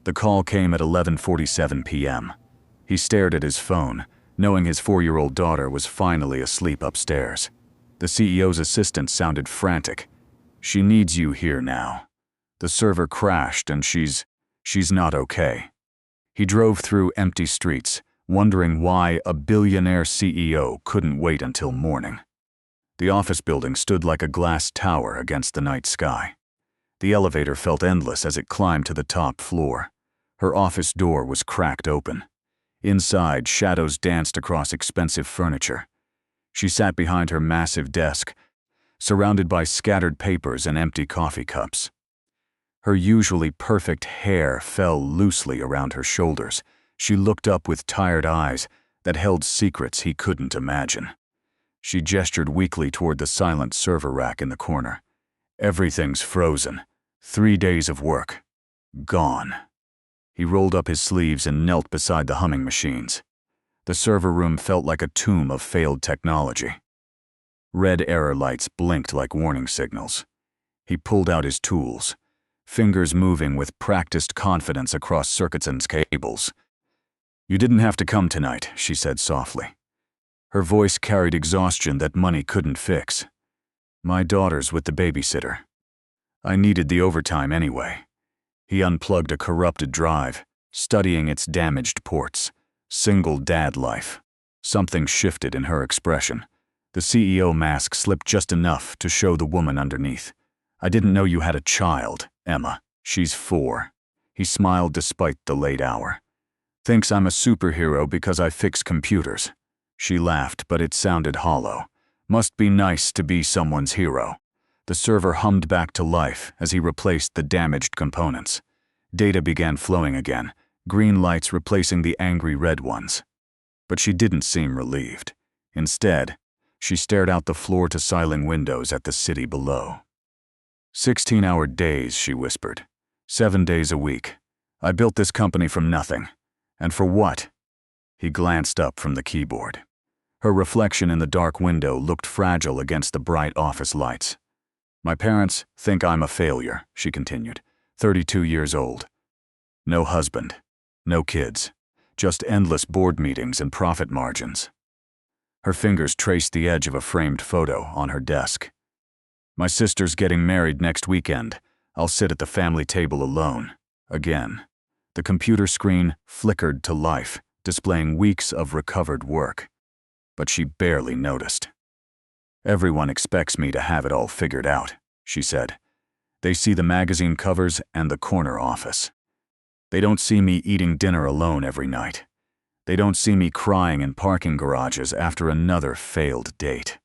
The call came at 11:47 p.m. He stared at his phone, knowing his 4-year-old daughter was finally asleep upstairs. The CEO's assistant sounded frantic. "She needs you here now. The server crashed and she's not okay." He drove through empty streets, wondering why a billionaire CEO couldn't wait until morning. The office building stood like a glass tower against the night sky. The elevator felt endless as it climbed to the top floor. Her office door was cracked open. Inside, shadows danced across expensive furniture. She sat behind her massive desk, surrounded by scattered papers and empty coffee cups. Her usually perfect hair fell loosely around her shoulders. She looked up with tired eyes that held secrets he couldn't imagine. She gestured weakly toward the silent server rack in the corner. "Everything's frozen. 3 days of work. Gone." He rolled up his sleeves and knelt beside the humming machines. The server room felt like a tomb of failed technology. Red error lights blinked like warning signals. He pulled out his tools, fingers moving with practiced confidence across circuits and cables. "You didn't have to come tonight," she said softly. Her voice carried exhaustion that money couldn't fix. "My daughter's with the babysitter. I needed the overtime anyway." He unplugged a corrupted drive, studying its damaged ports. Single dad life. Something shifted in her expression. The CEO mask slipped just enough to show the woman underneath. "I didn't know you had a child, Emma. She's 4. He smiled despite the late hour. "Thinks I'm a superhero because I fix computers." She laughed, but it sounded hollow. "Must be nice to be someone's hero." The server hummed back to life as he replaced the damaged components. Data began flowing again, green lights replacing the angry red ones. But she didn't seem relieved. Instead, she stared out the floor-to-ceiling windows at the city below. 16-hour days, she whispered. 7 days a week. I built this company from nothing. And for what? He glanced up from the keyboard. Her reflection in the dark window looked fragile against the bright office lights. "My parents think I'm a failure," she continued, 32 years old. "No husband, no kids, just endless board meetings and profit margins." Her fingers traced the edge of a framed photo on her desk. "My sister's getting married next weekend. I'll sit at the family table alone." Again. The computer screen flickered to life, displaying weeks of recovered work. But she barely noticed. "Everyone expects me to have it all figured out," she said. "They see the magazine covers and the corner office. They don't see me eating dinner alone every night. They don't see me crying in parking garages after another failed date."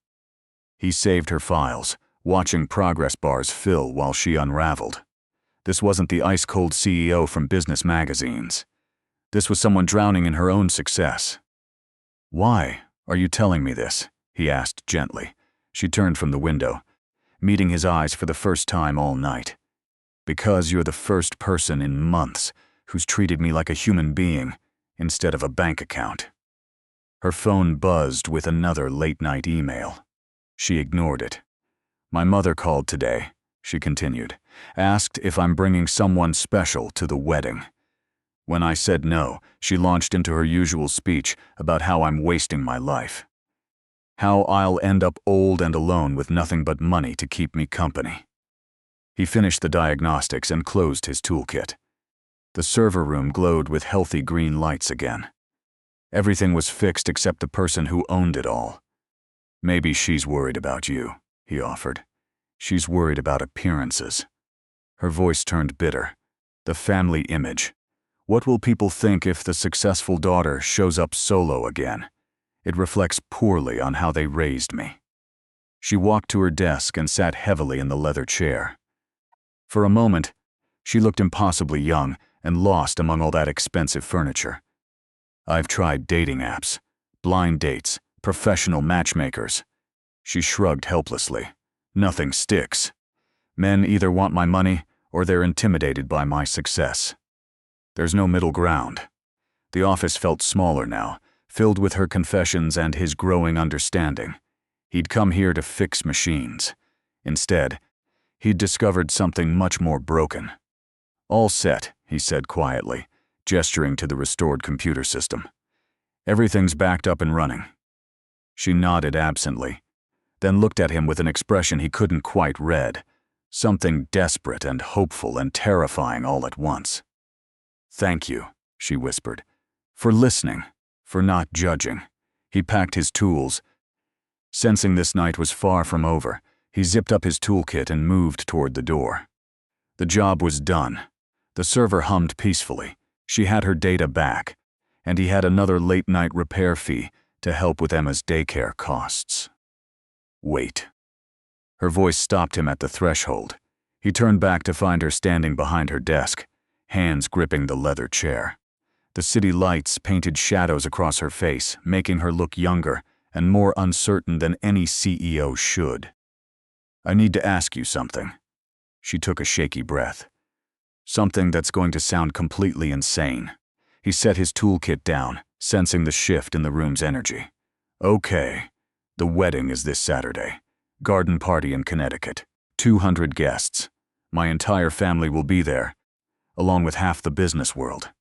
He saved her files, watching progress bars fill while she unraveled. This wasn't the ice-cold CEO from business magazines. This was someone drowning in her own success. "Why are you telling me this?" he asked gently. She turned from the window, meeting his eyes for the first time all night. "Because you're the first person in months who's treated me like a human being instead of a bank account." Her phone buzzed with another late-night email. She ignored it. "My mother called today," she continued, "asked if I'm bringing someone special to the wedding." When I said no, she launched into her usual speech about how I'm wasting my life. How I'll end up old and alone with nothing but money to keep me company. He finished the diagnostics and closed his toolkit. The server room glowed with healthy green lights again. Everything was fixed except the person who owned it all. "Maybe she's worried about you," he offered. "She's worried about appearances." Her voice turned bitter. "The family image. What will people think if the successful daughter shows up solo again? It reflects poorly on how they raised me." She walked to her desk and sat heavily in the leather chair. For a moment, she looked impossibly young and lost among all that expensive furniture. "I've tried dating apps, blind dates, professional matchmakers." She shrugged helplessly. "Nothing sticks. Men either want my money or they're intimidated by my success. There's no middle ground." The office felt smaller now, filled with her confessions and his growing understanding. He'd come here to fix machines. Instead, he'd discovered something much more broken. "All set," he said quietly, gesturing to the restored computer system. Everything's backed up and running. She nodded absently, then looked at him with an expression he couldn't quite read, something desperate and hopeful and terrifying all at once. "Thank you," she whispered, "for listening, for not judging." He packed his tools. Sensing this night was far from over, he zipped up his toolkit and moved toward the door. The job was done. The server hummed peacefully. She had her data back, and he had another late-night repair fee to help with Emma's daycare costs. Wait. Her voice stopped him at the threshold. He turned back to find her standing behind her desk, hands gripping the leather chair. The city lights painted shadows across her face, making her look younger and more uncertain than any CEO should. "I need to ask you something." She took a shaky breath. "Something that's going to sound completely insane." He set his toolkit down, sensing the shift in the room's energy. "Okay. The wedding is this Saturday. Garden party in Connecticut. 200 guests. My entire family will be there, along with half the business world."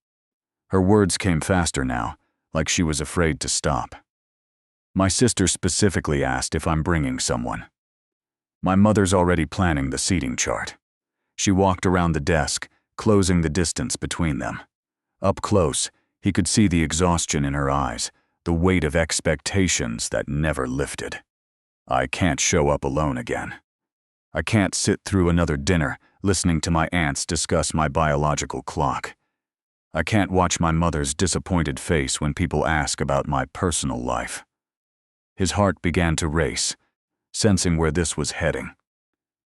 Her words came faster now, like she was afraid to stop. "My sister specifically asked if I'm bringing someone. My mother's already planning the seating chart." She walked around the desk, closing the distance between them. Up close, he could see the exhaustion in her eyes, the weight of expectations that never lifted. "I can't show up alone again. I can't sit through another dinner listening to my aunts discuss my biological clock. I can't watch my mother's disappointed face when people ask about my personal life." His heart began to race, sensing where this was heading.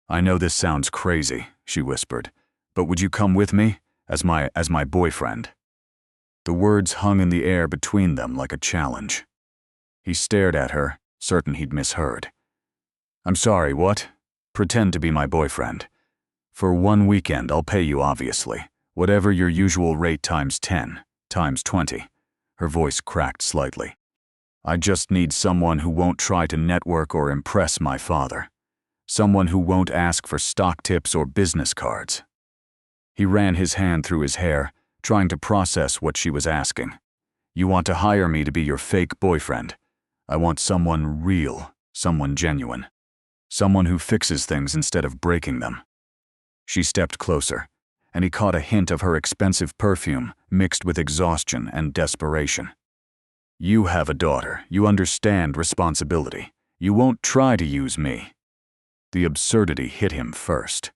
"I know this sounds crazy," she whispered, "but would you come with me, as my boyfriend?" The words hung in the air between them like a challenge. He stared at her, certain he'd misheard. "I'm sorry, what? Pretend to be my boyfriend. For 1 weekend, I'll pay you, obviously. Whatever your usual rate times 10, times 20. Her voice cracked slightly. "I just need someone who won't try to network or impress my father. Someone who won't ask for stock tips or business cards." He ran his hand through his hair, trying to process what she was asking. "You want to hire me to be your fake boyfriend. I want someone real, someone genuine. Someone who fixes things instead of breaking them." She stepped closer, and he caught a hint of her expensive perfume mixed with exhaustion and desperation. "You have a daughter. You understand responsibility. You won't try to use me." The absurdity hit him first.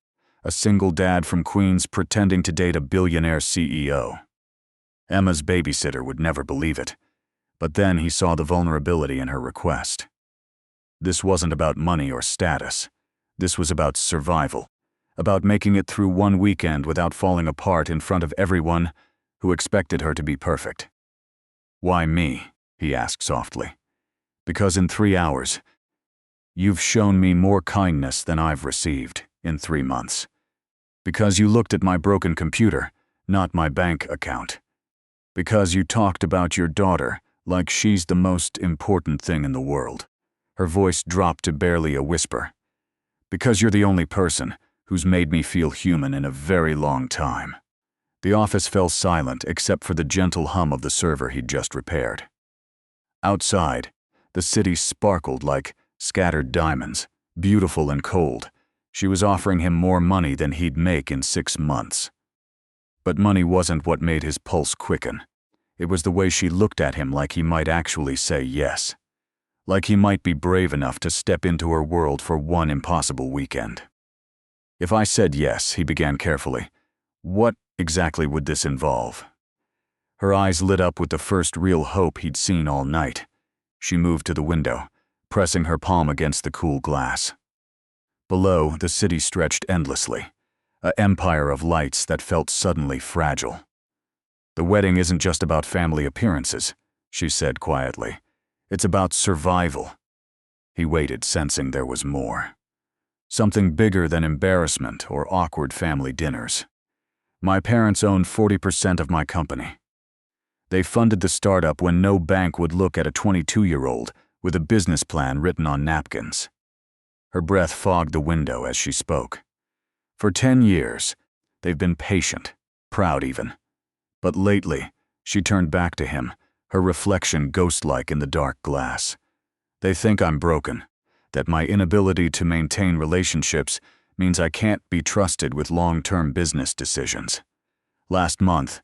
A single dad from Queens pretending to date a billionaire CEO. Emma's babysitter would never believe it, but then he saw the vulnerability in her request. This wasn't about money or status. This was about survival, about making it through 1 weekend without falling apart in front of everyone who expected her to be perfect. "Why me?" he asked softly. "Because in 3 hours, you've shown me more kindness than I've received in 3 months. Because you looked at my broken computer, not my bank account. Because you talked about your daughter like she's the most important thing in the world." Her voice dropped to barely a whisper. "Because you're the only person who's made me feel human in a very long time." The office fell silent except for the gentle hum of the server he'd just repaired. Outside, the city sparkled like scattered diamonds, beautiful and cold. She was offering him more money than he'd make in 6 months. But money wasn't what made his pulse quicken. It was the way she looked at him, like he might actually say yes. Like he might be brave enough to step into her world for 1 impossible weekend. "If I said yes," he began carefully, "what exactly would this involve?" Her eyes lit up with the first real hope he'd seen all night. She moved to the window, pressing her palm against the cool glass. Below, the city stretched endlessly, an empire of lights that felt suddenly fragile. "The wedding isn't just about family appearances," she said quietly. "It's about survival." He waited, sensing there was more. Something bigger than embarrassment or awkward family dinners. "My parents own 40% of my company. They funded the startup when no bank would look at a 22-year-old with a business plan written on napkins." Her breath fogged the window as she spoke. "For 10 years, they've been patient, proud even. But lately, she turned back to him, her reflection ghost-like in the dark glass. They think I'm broken, that my inability to maintain relationships means I can't be trusted with long-term business decisions. Last month,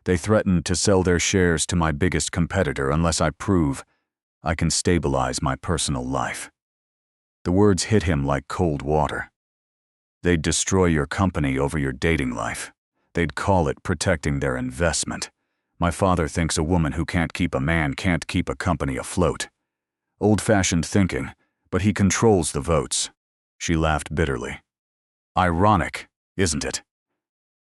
they threatened to sell their shares to my biggest competitor unless I prove I can stabilize my personal life. The words hit him like cold water. They'd destroy your company over your dating life. They'd call it protecting their investment. My father thinks a woman who can't keep a man can't keep a company afloat. Old-fashioned thinking, but he controls the votes. She laughed bitterly. Ironic, isn't it?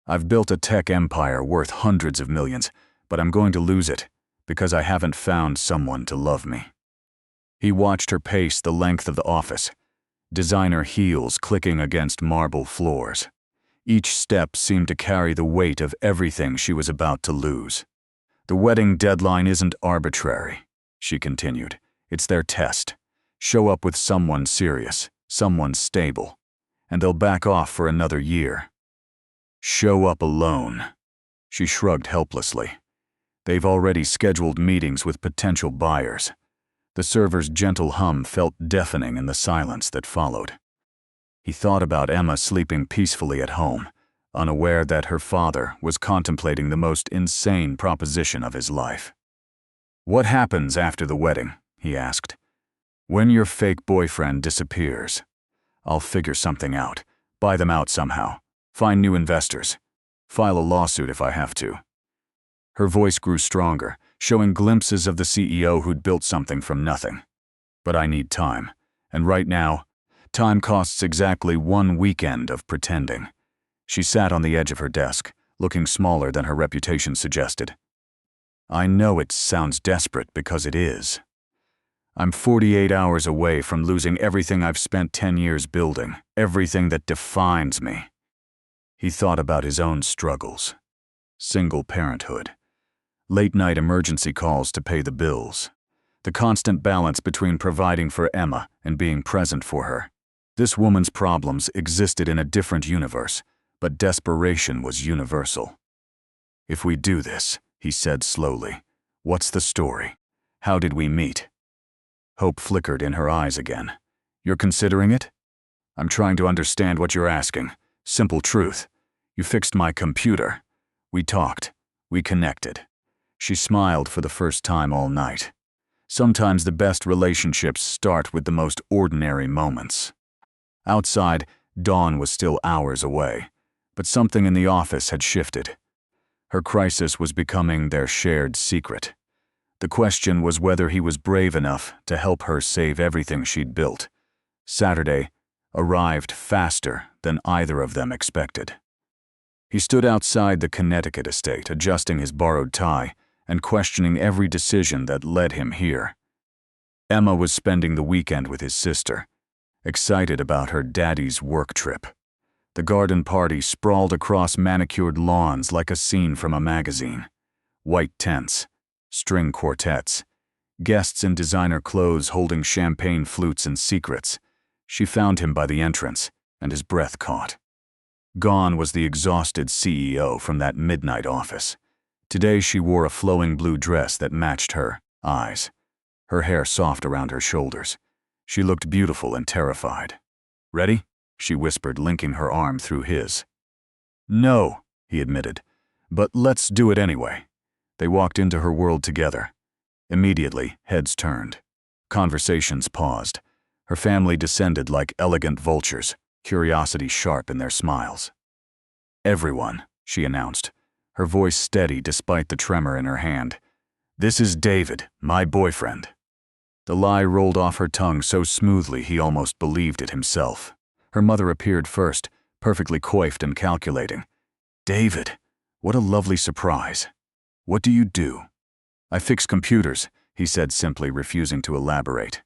I've built a tech empire worth hundreds of millions, but I'm going to lose it because I haven't found someone to love me. He watched her pace the length of the office, designer heels clicking against marble floors. Each step seemed to carry the weight of everything she was about to lose. The wedding deadline isn't arbitrary, she continued. It's their test. Show up with someone serious, someone stable, and they'll back off for another year. Show up alone. She shrugged helplessly. They've already scheduled meetings with potential buyers. The server's gentle hum felt deafening in the silence that followed. He thought about Emma sleeping peacefully at home, unaware that her father was contemplating the most insane proposition of his life. What happens after the wedding? He asked. When your fake boyfriend disappears. I'll figure something out, buy them out somehow, find new investors, file a lawsuit if I have to. Her voice grew stronger, showing glimpses of the CEO who'd built something from nothing. But I need time, and right now, time costs exactly 1 weekend of pretending. She sat on the edge of her desk, looking smaller than her reputation suggested. I know it sounds desperate because it is. I'm 48 hours away from losing everything I've spent 10 years building, everything that defines me. He thought about his own struggles. Single parenthood. Late-night emergency calls to pay the bills. The constant balance between providing for Emma and being present for her. This woman's problems existed in a different universe, but desperation was universal. If we do this, he said slowly, what's the story? How did we meet? Hope flickered in her eyes again. You're considering it? I'm trying to understand what you're asking. Simple truth. You fixed my computer. We talked. We connected. She smiled for the first time all night. Sometimes the best relationships start with the most ordinary moments. Outside, dawn was still hours away, but something in the office had shifted. Her crisis was becoming their shared secret. The question was whether he was brave enough to help her save everything she'd built. Saturday arrived faster than either of them expected. He stood outside the Connecticut estate, adjusting his borrowed tie and questioning every decision that led him here. Emma was spending the weekend with his sister, excited about her daddy's work trip. The garden party sprawled across manicured lawns like a scene from a magazine. White tents, string quartets, guests in designer clothes holding champagne flutes and secrets. She found him by the entrance, and his breath caught. Gone was the exhausted CEO from that midnight office. Today she wore a flowing blue dress that matched her eyes, her hair soft around her shoulders. She looked beautiful and terrified. Ready? She whispered, linking her arm through his. No, he admitted, but let's do it anyway. They walked into her world together. Immediately, heads turned. Conversations paused. Her family descended like elegant vultures, curiosity sharp in their smiles. Everyone, she announced, her voice steady despite the tremor in her hand. This is David, my boyfriend. The lie rolled off her tongue so smoothly he almost believed it himself. Her mother appeared first, perfectly coiffed and calculating. David, what a lovely surprise. What do you do? I fix computers, he said simply, refusing to elaborate.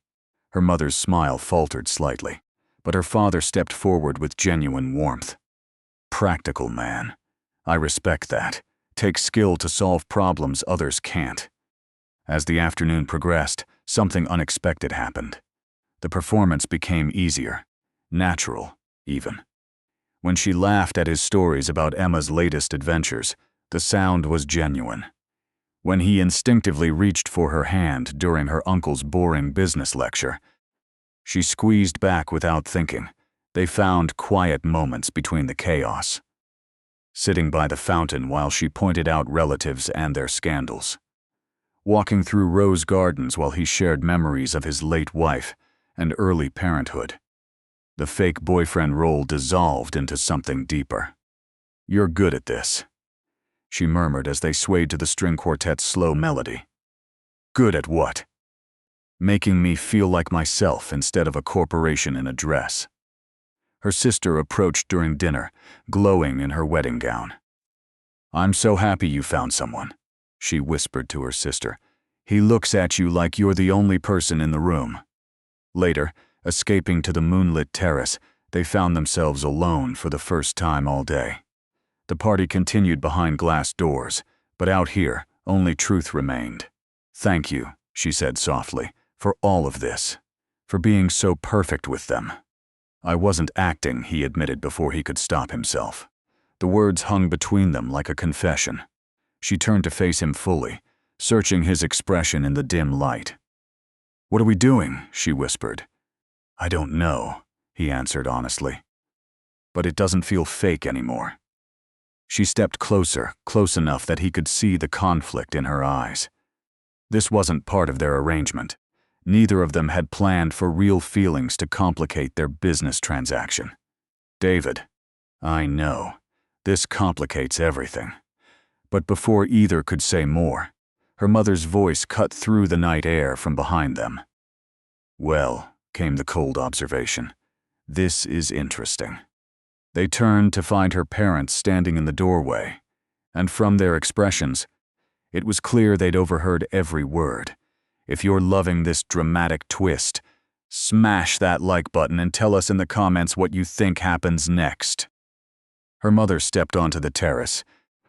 Her mother's smile faltered slightly, but her father stepped forward with genuine warmth. Practical man. I respect that. Takes skill to solve problems others can't. As the afternoon progressed, something unexpected happened. The performance became easier, natural, even. When she laughed at his stories about Emma's latest adventures, the sound was genuine. When he instinctively reached for her hand during her uncle's boring business lecture, she squeezed back without thinking. They found quiet moments between the chaos, sitting by the fountain while she pointed out relatives and their scandals, walking through rose gardens while he shared memories of his late wife and early parenthood. The fake boyfriend role dissolved into something deeper. "You're good at this," she murmured as they swayed to the string quartet's slow melody. "Good at what?" "Making me feel like myself instead of a corporation in a dress." Her sister approached during dinner, glowing in her wedding gown. "I'm so happy you found someone," she whispered to her sister. "He looks at you like you're the only person in the room." Later, escaping to the moonlit terrace, they found themselves alone for the first time all day. The party continued behind glass doors, but out here, only truth remained. "Thank you," she said softly, "for all of this, for being so perfect with them." "I wasn't acting," he admitted before he could stop himself. The words hung between them like a confession. She turned to face him fully, searching his expression in the dim light. "What are we doing?" she whispered. "I don't know," he answered honestly. "But it doesn't feel fake anymore." She stepped closer, close enough that he could see the conflict in her eyes. This wasn't part of their arrangement. Neither of them had planned for real feelings to complicate their business transaction. "David, I know, this complicates everything." But before either could say more, her mother's voice cut through the night air from behind them. "Well," came the cold observation, "this is interesting." They turned to find her parents standing in the doorway, and from their expressions, it was clear they'd overheard every word. If you're loving this dramatic twist, smash that like button and tell us in the comments what you think happens next. Her mother stepped onto the terrace,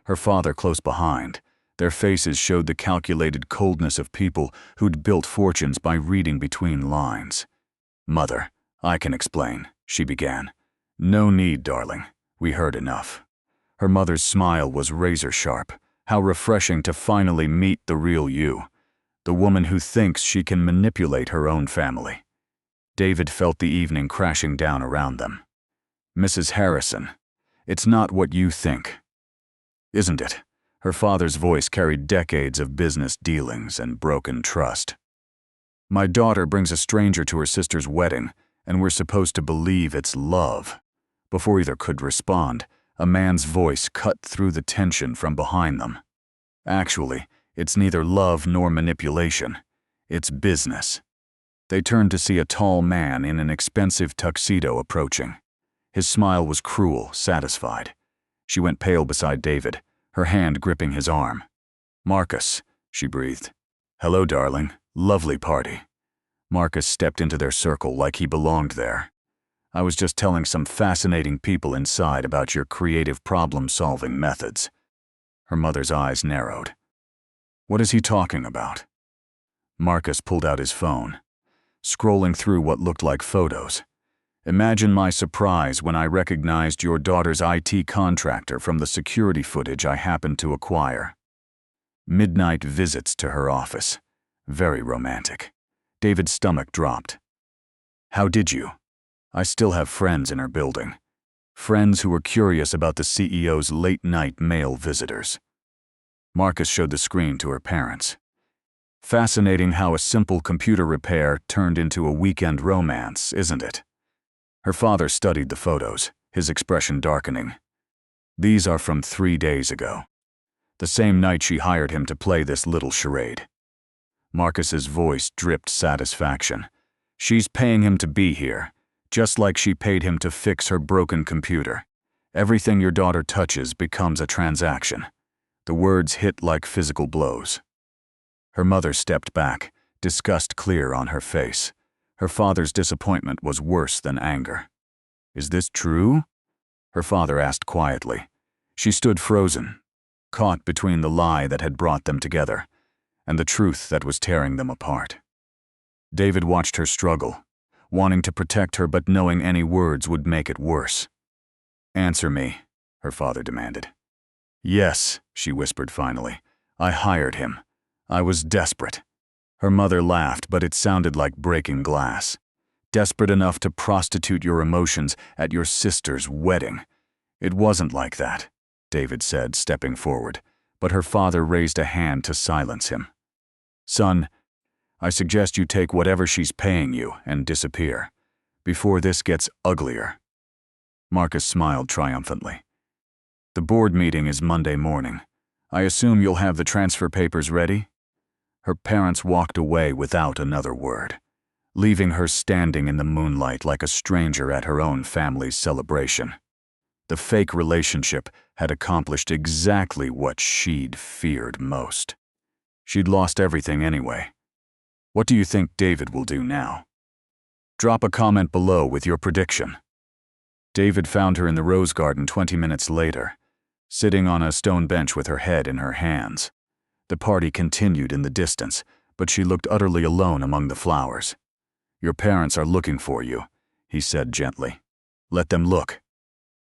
her father close behind. Their faces showed the calculated coldness of people who'd built fortunes by reading between lines. "Mother, I can explain," she began. "No need, darling. We heard enough." Her mother's smile was razor-sharp. How refreshing to finally meet the real you, the woman who thinks she can manipulate her own family. David felt the evening crashing down around them. "Mrs. Harrison, it's not what you think, isn't it?" Her father's voice carried decades of business dealings and broken trust. "My daughter brings a stranger to her sister's wedding, and we're supposed to believe it's love." Before either could respond, a man's voice cut through the tension from behind them. "Actually, it's neither love nor manipulation. It's business." They turned to see a tall man in an expensive tuxedo approaching. His smile was cruel, satisfied. She went pale beside David, her hand gripping his arm. "Marcus," she breathed. "Hello, darling. Lovely party." Marcus stepped into their circle like he belonged there. "I was just telling some fascinating people inside about your creative problem-solving methods." Her mother's eyes narrowed. "What is he talking about?" Marcus pulled out his phone, scrolling through what looked like photos. "Imagine my surprise when I recognized your daughter's IT contractor from the security footage I happened to acquire. Midnight visits to her office. Very romantic." David's stomach dropped. "How did you?" "I still have friends in her building. Friends who were curious about the CEO's late-night male visitors." Marcus showed the screen to her parents. "Fascinating how a simple computer repair turned into a weekend romance, isn't it?" Her father studied the photos, his expression darkening. "These are from 3 days ago. The same night she hired him to play this little charade." Marcus's voice dripped satisfaction. "She's paying him to be here, just like she paid him to fix her broken computer. Everything your daughter touches becomes a transaction." The words hit like physical blows. Her mother stepped back, disgust clear on her face. Her father's disappointment was worse than anger. "Is this true?" her father asked quietly. She stood frozen, caught between the lie that had brought them together and the truth that was tearing them apart. David watched her struggle, wanting to protect her but knowing any words would make it worse. Answer me, her father demanded. Yes, she whispered finally. I hired him. I was desperate. Her mother laughed, but it sounded like breaking glass. Desperate enough to prostitute your emotions at your sister's wedding. It wasn't like that, David said, stepping forward, but her father raised a hand to silence him. Son, I suggest you take whatever she's paying you and disappear, before this gets uglier. Marcus smiled triumphantly. The board meeting is Monday morning. I assume you'll have the transfer papers ready? Her parents walked away without another word, leaving her standing in the moonlight like a stranger at her own family's celebration. The fake relationship had accomplished exactly what she'd feared most. She'd lost everything anyway. What do you think David will do now? Drop a comment below with your prediction. David found her in the rose garden 20 minutes later, sitting on a stone bench with her head in her hands. The party continued in the distance, but she looked utterly alone among the flowers. Your parents are looking for you, he said gently. Let them look.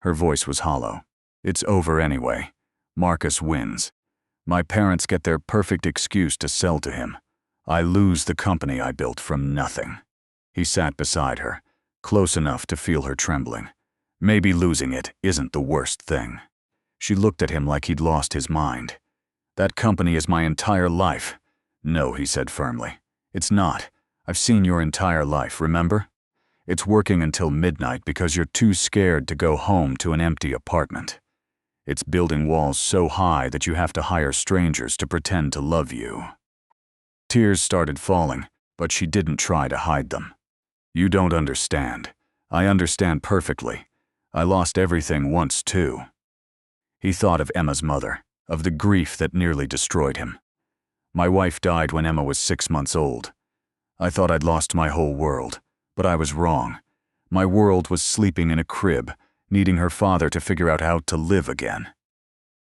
Her voice was hollow. It's over anyway. Marcus wins. My parents get their perfect excuse to sell to him. I lose the company I built from nothing. He sat beside her, close enough to feel her trembling. Maybe losing it isn't the worst thing. She looked at him like he'd lost his mind. That company is my entire life. No, he said firmly. It's not. I've seen your entire life, remember? It's working until midnight because you're too scared to go home to an empty apartment. It's building walls so high that you have to hire strangers to pretend to love you. Tears started falling, but she didn't try to hide them. You don't understand. I understand perfectly. I lost everything once too. He thought of Emma's mother, of the grief that nearly destroyed him. My wife died when Emma was 6 months old. I thought I'd lost my whole world, but I was wrong. My world was sleeping in a crib, needing her father to figure out how to live again.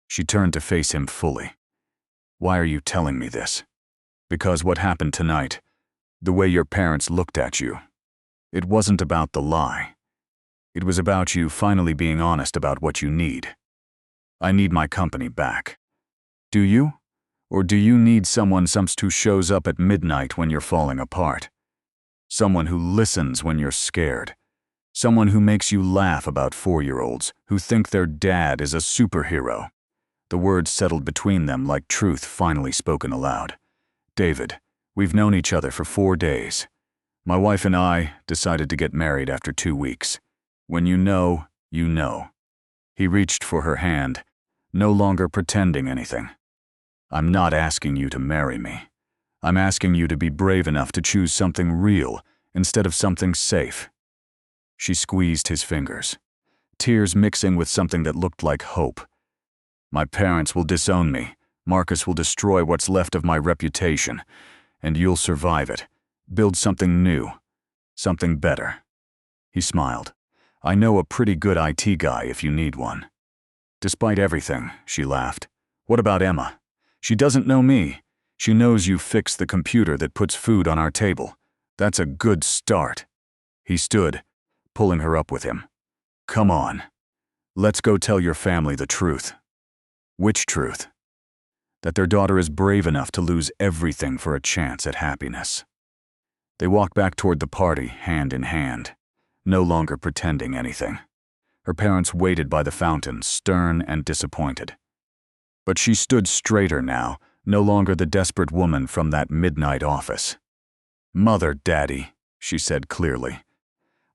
She turned to face him fully. Why are you telling me this? Because what happened tonight, the way your parents looked at you, it wasn't about the lie. It was about you finally being honest about what you need. I need my company back. Do you? Or do you need someone who shows up at midnight when you're falling apart? Someone who listens when you're scared. Someone who makes you laugh about 4-year-olds who think their dad is a superhero. The words settled between them like truth finally spoken aloud. David, we've known each other for 4 days. My wife and I decided to get married after 2 weeks. When you know, you know. He reached for her hand, no longer pretending anything. I'm not asking you to marry me. I'm asking you to be brave enough to choose something real instead of something safe. She squeezed his fingers, tears mixing with something that looked like hope. My parents will disown me. Marcus will destroy what's left of my reputation, and you'll survive it. Build something new, something better. He smiled. I know a pretty good IT guy if you need one. Despite everything, she laughed. What about Emma? She doesn't know me. She knows you fixed the computer that puts food on our table. That's a good start. He stood, pulling her up with him. Come on. Let's go tell your family the truth. Which truth? That their daughter is brave enough to lose everything for a chance at happiness. They walked back toward the party, hand in hand, no longer pretending anything. Her parents waited by the fountain, stern and disappointed. But she stood straighter now, no longer the desperate woman from that midnight office. Mother, Daddy, she said clearly,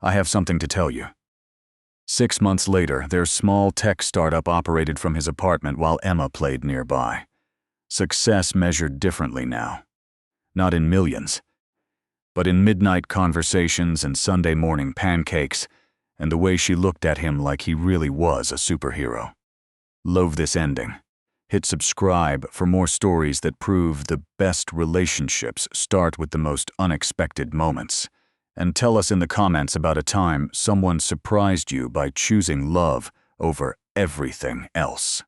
I have something to tell you. 6 months later, their small tech startup operated from his apartment while Emma played nearby. Success measured differently now. Not in millions, but in midnight conversations and Sunday morning pancakes, and the way she looked at him like he really was a superhero. Love this ending. Hit subscribe for more stories that prove the best relationships start with the most unexpected moments. And tell us in the comments about a time someone surprised you by choosing love over everything else.